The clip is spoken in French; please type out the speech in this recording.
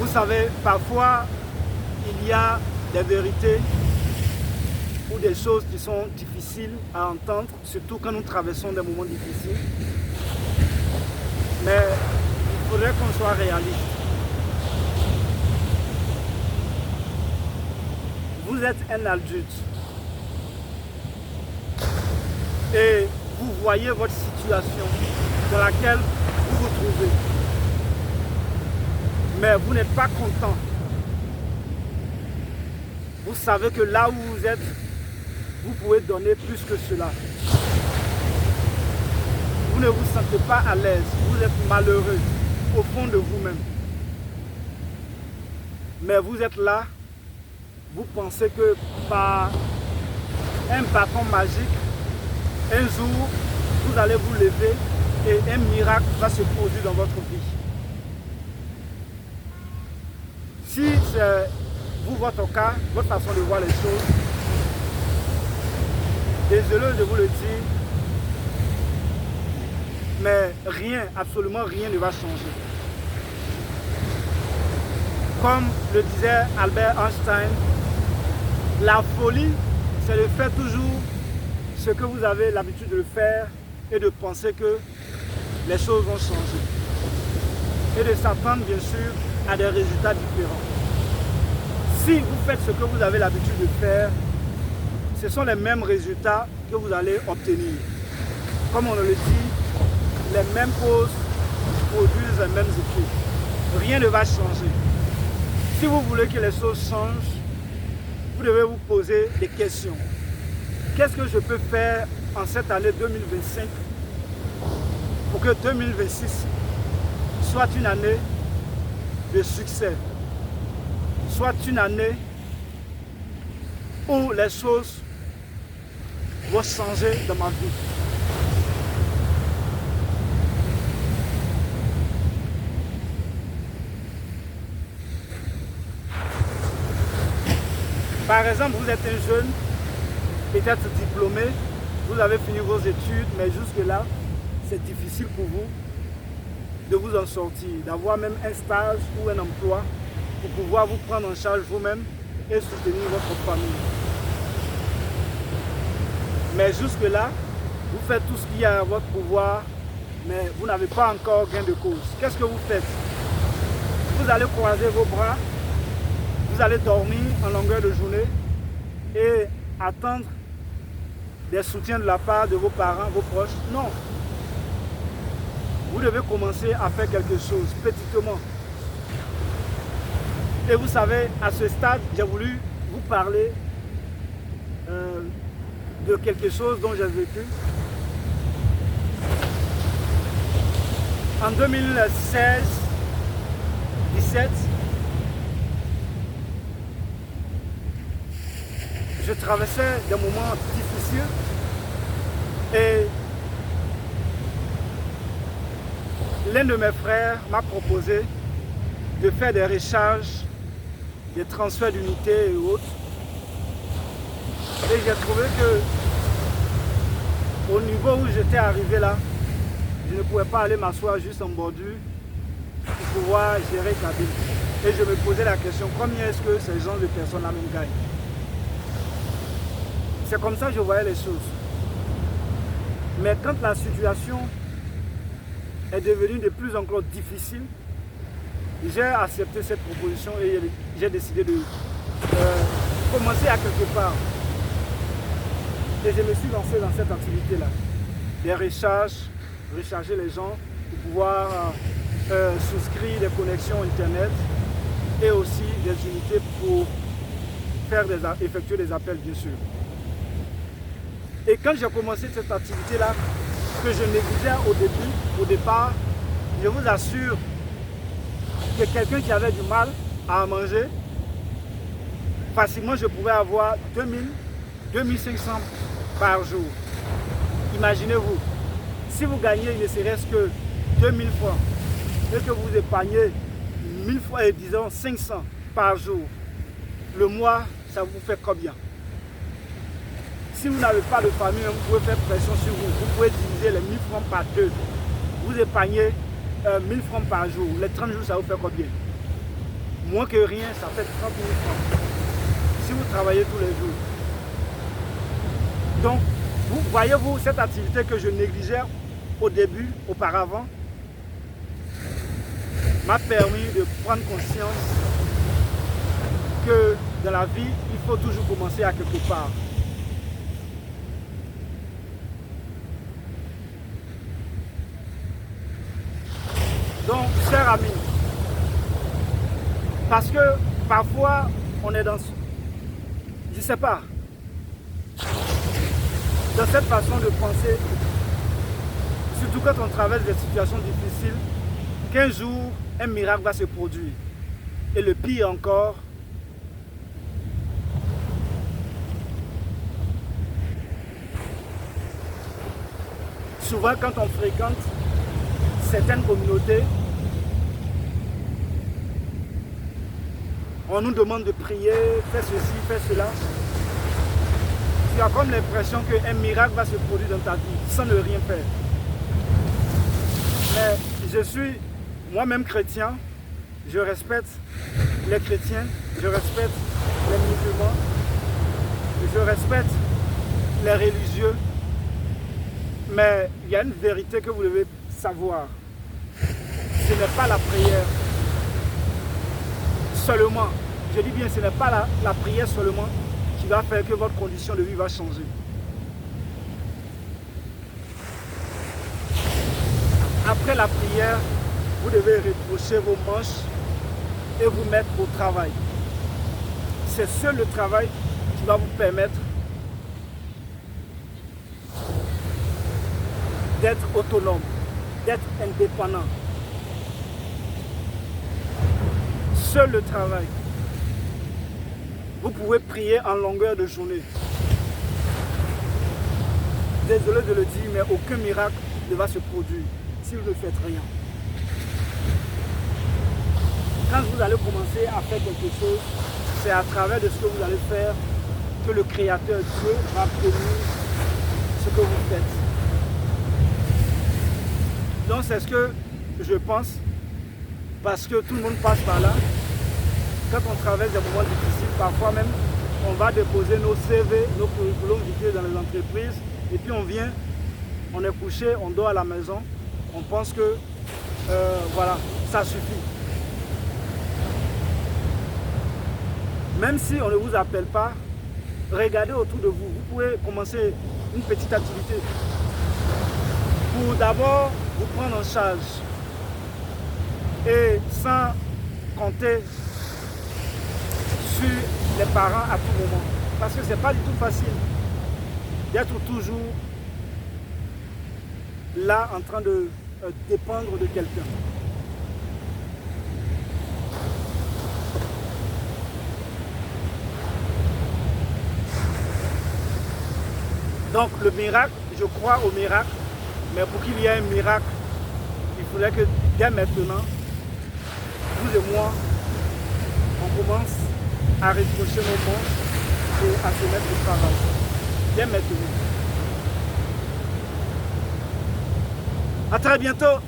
Vous savez, parfois, il y a des vérités ou des choses qui sont difficiles à entendre, surtout quand nous traversons des moments difficiles. Mais il faudrait qu'on soit réaliste. Vous êtes un adulte et vous voyez votre situation dans laquelle vous vous trouvez. Mais vous n'êtes pas content. Vous savez que là où vous êtes, vous pouvez donner plus que cela. Vous ne vous sentez pas à l'aise, vous êtes malheureux au fond de vous-même. Mais vous êtes là, vous pensez que par un bâton magique, un jour, vous allez vous lever et un miracle va se produire dans votre vie. Si c'est vous, votre cas, votre façon de voir les choses, désolé de vous le dire, mais rien, absolument rien ne va changer. Comme le disait Albert Einstein, la folie, c'est de faire toujours ce que vous avez l'habitude de faire et de penser que les choses vont changer. Et de s'attendre bien sûr à des résultats différents. Si vous faites ce que vous avez l'habitude de faire, ce sont les mêmes résultats que vous allez obtenir. Comme on le dit, les mêmes causes produisent les mêmes effets. Rien ne va changer. Si vous voulez que les choses changent, vous devez vous poser des questions. Qu'est-ce que je peux faire en cette année 2025 pour que 2026 soit une année de succès, soit une année où les choses vont changer dans ma vie. Par exemple, vous êtes un jeune, peut-être diplômé, vous avez fini vos études, mais jusque-là, c'est difficile pour vous de vous en sortir, d'avoir même un stage ou un emploi pour pouvoir vous prendre en charge vous-même et soutenir votre famille. Mais jusque-là, vous faites tout ce qu'il y a à votre pouvoir, mais vous n'avez pas encore gain de cause. Qu'est-ce que vous faites? Vous allez croiser vos bras, vous allez dormir en longueur de journée et attendre des soutiens de la part de vos parents, vos proches. Non. Vous devez commencer à faire quelque chose, petitement. Et vous savez, à ce stade, j'ai voulu vous parler de quelque chose dont j'ai vécu. En 2016-17, je traversais des moments difficiles et l'un de mes frères m'a proposé de faire des recharges, des transferts d'unités et autres. Et j'ai trouvé que au niveau où j'étais arrivé là, je ne pouvais pas aller m'asseoir juste en bordure pour pouvoir gérer cabine. Et je me posais la question, combien est-ce que ces gens de personnes là même gagnent? C'est comme ça que je voyais les choses. Mais quand la situation est devenue de plus en plus difficile, j'ai accepté cette proposition et j'ai décidé de commencer à quelque part. Et je me suis lancé dans cette activité-là. Des recharger les gens pour pouvoir souscrire des connexions Internet et aussi des unités pour effectuer des appels, bien sûr. Et quand j'ai commencé cette activité-là, que je négligeais au départ, je vous assure que quelqu'un qui avait du mal à manger, facilement je pouvais avoir 2000, 2500 par jour. Imaginez-vous, si vous gagnez ne serait-ce que 2000 francs et que vous épargnez 1000 fois, disons 500 par jour, le mois, ça vous fait combien? Si vous n'avez pas de famille, vous pouvez faire pression sur vous. Vous pouvez diviser les 1000 francs par 2. Vous épargnez 1000 francs par jour. Les 30 jours, ça vous fait combien? moins que rien, ça fait 30 000 francs. Si vous travaillez tous les jours. Donc, vous voyez-vous, cette activité que je négligeais au début, auparavant, m'a permis de prendre conscience que dans la vie, il faut toujours commencer à quelque part. Donc, chers amis, parce que parfois, on est dans, je ne sais pas, dans cette façon de penser, surtout quand on traverse des situations difficiles, qu'un jour, un miracle va se produire. Et le pire encore, souvent quand on fréquente certaines communautés, on nous demande de prier, fais ceci, fais cela. Tu as comme l'impression qu'un miracle va se produire dans ta vie sans ne rien faire. Mais je suis moi-même chrétien, je respecte les chrétiens, je respecte les musulmans, je respecte les religieux. Mais il y a une vérité que vous devez savoir. Ce n'est pas la prière seulement. Je dis bien, ce n'est pas la prière seulement qui va faire que votre condition de vie va changer. Après la prière, vous devez retroucher vos manches et vous mettre au travail. C'est seul le travail qui va vous permettre d'être autonome, d'être indépendant. Seul le travail. Vous pouvez prier en longueur de journée. Désolé de le dire, mais aucun miracle ne va se produire si vous ne faites rien. Quand vous allez commencer à faire quelque chose, c'est à travers de ce que vous allez faire que le Créateur Dieu va bénir ce que vous faites. Donc c'est ce que je pense, parce que tout le monde passe par là. Quand on traverse des moments difficiles, parfois même, on va déposer nos CV, nos curriculums vitae dans les entreprises, et puis on vient, on est couché, on dort à la maison, on pense que, voilà, ça suffit. Même si on ne vous appelle pas, regardez autour de vous. Vous pouvez commencer une petite activité pour d'abord vous prendre en charge et sans compter sur les parents à tout moment. Parce que ce n'est pas du tout facile d'être toujours là en train de dépendre de quelqu'un. Donc le miracle, je crois au miracle, mais pour qu'il y ait un miracle, il faudrait que dès maintenant, vous et moi, on commence à retroucher nos manches et à se mettre au travail. Dès maintenant. À très bientôt.